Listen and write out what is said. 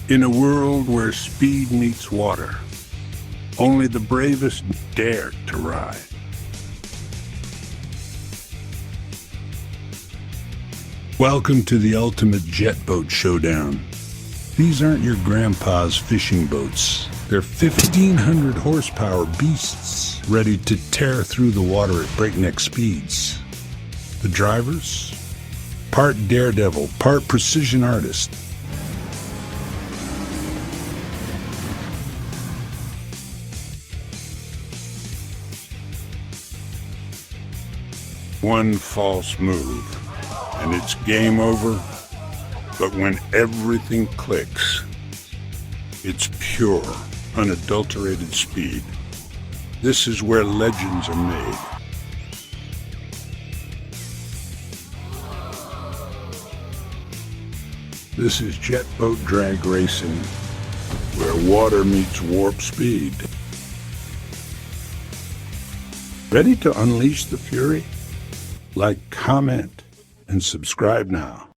In a world where speed meets water, only the bravest dare to ride. Welcome to the ultimate jet boat showdown. These aren't your grandpa's fishing boats. They're 1,500 horsepower beasts ready to tear through the water at breakneck speeds. The drivers? Part daredevil, part precision artist. One false move, and it's game over. But when everything clicks, it's pure, unadulterated speed. This is where legends are made. This is jet boat drag racing, where water meets warp speed. Ready to unleash the fury? Like, comment, and subscribe now.